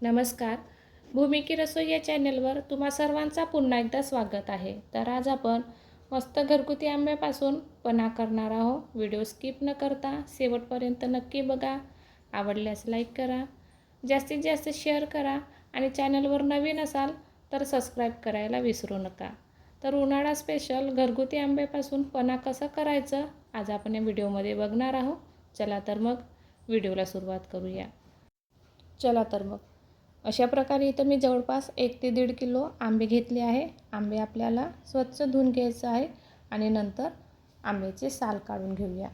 नमस्कार. भूमिकी रसोई या चॅनलवर तुम्हा सर्वांचा पुन्हा एकदा स्वागत आहे. तर आज आपण मस्त घरगुती आंब्यापासून पन्हा करणार आहोत. व्हिडिओ स्किप न करता शेवटपर्यंत नक्की बघा. आवडल्यास लाईक करा, जास्तीत जास्त शेअर करा आणि चॅनलवर नवीन असाल तर सबस्क्राईब करायला विसरू नका. तर उन्हाळा स्पेशल घरगुती आंब्यापासून पन्हा कसं करायचं आज आपण या व्हिडिओमध्ये बघणार आहोत. चला तर मग व्हिडिओला सुरुवात करूया. चला तर मग अशा प्रकारे इथं मी जवळपास 1 ते 1.5 किलो आंबे घेतले आहे. आंबे आपल्याला स्वच्छ धुवून घ्यायचं आहे आणि नंतर आंब्याचे साल काढून घेऊया.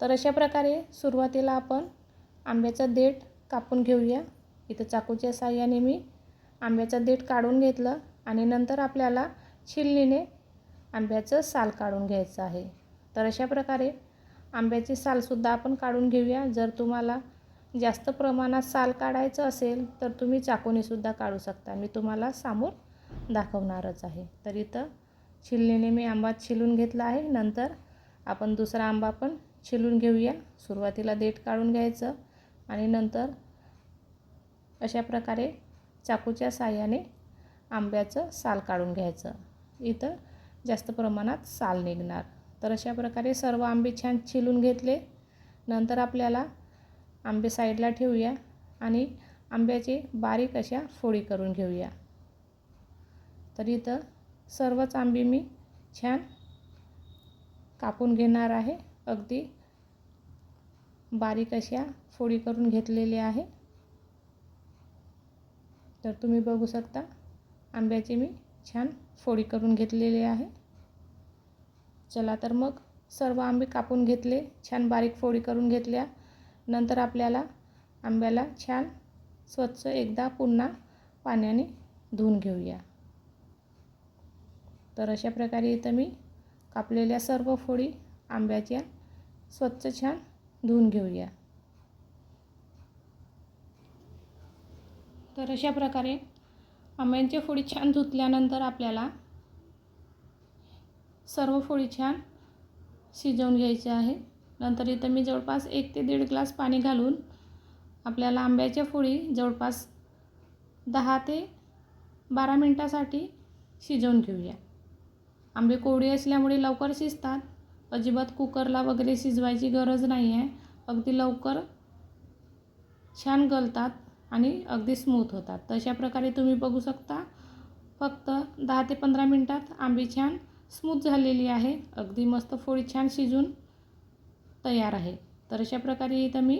तर अशा प्रकारे सुरुवातीला आपण आंब्याचा देठ कापून घेऊया. इथं चाकूच्या साहाय्याने मी आंब्याचा देठ काढून घेतलं आणि नंतर आपल्याला छिलनीने आंब्याचं साल काढून घ्यायचं आहे. तर अशा प्रकारे आंब्याची सालसुद्धा आपण काढून घेऊया. जर तुम्हाला जास्त प्रमाणात साल काढायचं असेल तर तुम्ही चाकूनेसुद्धा काढू शकता. मी तुम्हाला समोर दाखवणारच आहे. तर इथं छिलनीने मी आंबा छिलून घेतला आहे. नंतर आपण दुसरा आंबा पण छिलून घेऊया. सुरुवातीला देठ काढून घ्यायचं आणि नंतर अशा प्रकारे चाकूच्या साहाय्याने आंब्याचं साल काढून घ्यायचं. इथं जास्त प्रमाणात साल निघणार. तर अशा प्रकारे सर्व आंबे छान छिलून घेतले. नंतर आपल्याला आंबे साईडला ठेवूया आणि आंब्याची बारीक अशा फोडी करून घेऊया. तर इथं सर्वच आंबे मी छान कापून घेणार आहे. अगदी बारीक अशा फोडी करून घेतलेले आहे. तर तुम्ही बघू शकता आंब्याची मी छान फोडी करून घेतलेली आहे. चला तर मग सर्व आंबे कापून घेतले, छान बारीक फोडी करून घेतल्या. नंतर आपल्याला आंब्याला छान स्वच्छ एकदा पुन्हा पाण्याने धुवून घेऊया. तर अशा प्रकारे इथं मी कापलेल्या सर्व फोडी आंब्याच्या स्वच्छ छान धुवून घेऊया. तर अशा प्रकारे आंब्यांची फोडी छान धुतल्यानंतर आपल्याला सर्व फोडी छान शिजवून घ्यायचे आहे. नंतर इथं मी जवळपास 1 ते 1.5 ग्लास पाणी घालून आपल्याला आंब्याच्या फोडी जवळपास 10 ते 12 मिनटासाठी शिजवून घेऊया. आंबे कोवळे असल्यामुळे लवकर शिजतात. अजिबात कुकरला वगैरे शिजवायची गरज नाही आहे. अगदी लवकर छान गलतात आणि अगदी स्मूथ होतात. तर अशा प्रकारे तुम्ही बघू शकता फक्त 10 ते 15 मिनटात आंबे छान स्मूथ झालेली आहे. अगदी मस्त फोडी छान शिजून तयार आहे. तर अशा प्रकारे इथं मी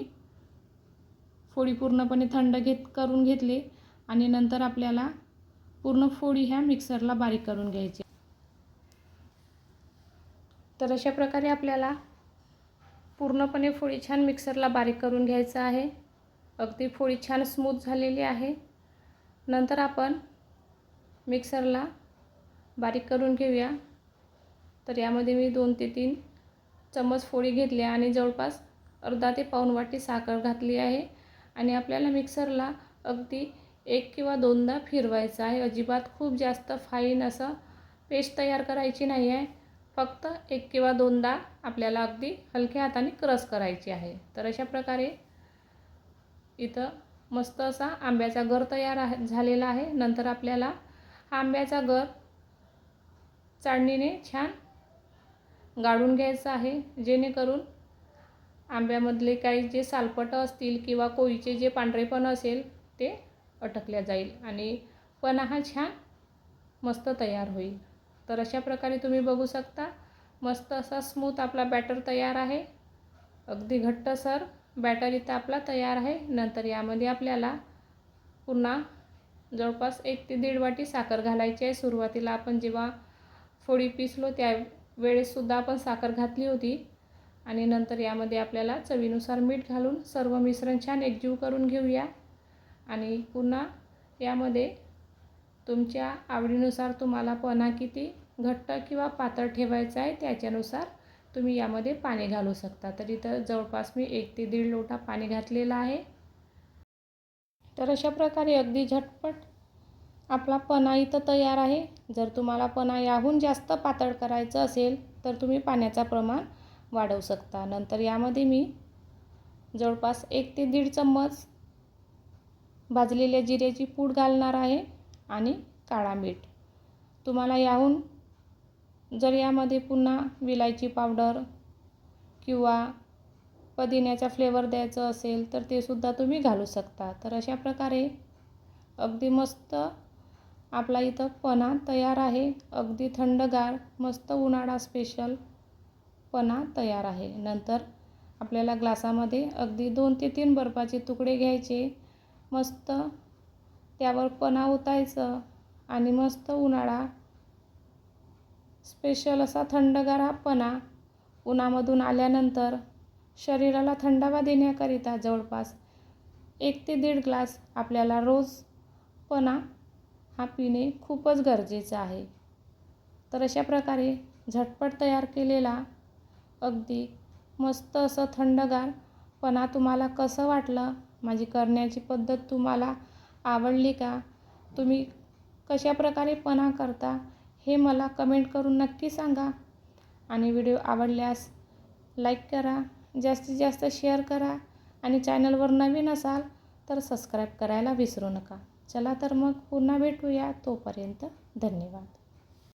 फोडी पूर्णपणे थंड करून घेतली आणि नंतर आपल्याला पूर्ण फोडी ह्या मिक्सरला बारीक करून घ्यायची. तर अशा प्रकारे आपल्याला पूर्णपणे फोडी छान मिक्सरला बारीक करून घ्यायचं आहे. अगदी फोडी छान स्मूथ झालेली आहे. नंतर आपण मिक्सरला बारीक करून घेऊया. तर यामध्ये मी 2 ते 3 चम्मच फोडी घेतल्या आणि जवळपास अर्धा ते पाऊण वाटी साखर घातली आहे आणि आपल्याला मिक्सरला अगदी 1 किंवा 2दा फिरवायचं आहे. अजिबात खूप जास्त फाईन असं पेस्ट तयार करायची नाही आहे. फक्त 1 किंवा 2दा आपल्याला अगदी हलक्या हाताने क्रश करायची आहे. तर अशा प्रकारे इथं मस्त असा आंब्याचा गर तयार झालेला आहे. नंतर आपल्याला हा आंब्याचा गर चाळणीने छान गाळून घ्यायचं आहे, जेणेकरून आंब्यामधले काही जे सालपटं असतील किंवा कोळीचे जे पांढरेपण असेल ते अटकल्या जाईल आणि पन्हा हा छान मस्त तयार होईल. तर अशा प्रकारे तुम्ही बघू शकता मस्त असा स्मूथ आपला बॅटर तयार आहे. अगदी घट्टसर बॅटर इथं आपला तयार आहे. नंतर यामध्ये आपल्याला पुन्हा जवळपास 1 ते 1.5 वाटी साखर घालायची आहे. सुरुवातीला आपण जेव्हा फोडी पिसलो त्यावेळेससुद्धा आपण साखर घातली होती आणि नंतर यामध्ये आपल्याला चवीनुसार मीठ घालून सर्व मिश्रण छान एकजीव करून घेऊया आणि पुन्हा यामध्ये तुमच्या आवडीनुसार तुम्हाला पन्हा किती घट्ट किंवा पातळ ठेवायचा आहे त्याच्यानुसार तुम्ही यामध्ये पाणी घालू शकता. तर इथं जवळपास मी 1 ते 1.5 लोटा पाणी घातलेलं आहे. तर अशा प्रकारे अगदी झटपट आपला पन्हा इथं तयार आहे. जर तुम्हाला पन्हा याहून जास्त पातळ करायचं असेल तर तुम्ही पाण्याचं प्रमाण वाढवू शकता. नंतर यामध्ये मी जवळपास 1 ते 1.5 चम्मच भाजलेल्या जिऱ्याची पूड घालणार आहे आणि काळा मीठ. तुम्हाला याहून जर यामध्ये पुन्हा विलायची पावडर किंवा पुदिन्याचा फ्लेवर द्यायचं असेल तर ते सुद्धा तुम्ही घालू शकता. तर अशा प्रकारे अगदी मस्त आपला इथं पन्हा तयार आहे. अगदी थंडगार मस्त उन्हाळा स्पेशल पन्हा तयार आहे. नंतर आपल्याला ग्लासामध्ये अगदी 2 ते 3 बर्फाचे तुकडे घ्यायचे. मस्त त्यावर पन्हा ओतायचं आणि मस्त उन्हाळा स्पेशल असा थंडगार हा पन्हा उन्हामधून आल्यानंतर शरीराला थंडावा देण्याकरिता जवळपास 1 ते 1.5 ग्लास आपल्याला रोज पन्हा हा पिणे खूपच गरजेचं आहे. तर अशा प्रकारे झटपट तयार केलेला अगदी मस्त असं थंडगार पन्हा तुम्हाला कसं वाटलं? माझी करण्याची पद्धत तुम्हाला आवडली का? तुम्ही कशा प्रकारे पन्हा करता हे मला कमेंट करून नक्की सांगा. आणि व्हिडिओ आवडल्यास लाईक करा, जास्तीत जास्त शेअर करा आणि चॅनलवर नवीन असाल तर सबस्क्राईब करायला विसरू नका. चला तर मग पुन्हा भेटूया. तोपर्यंत धन्यवाद.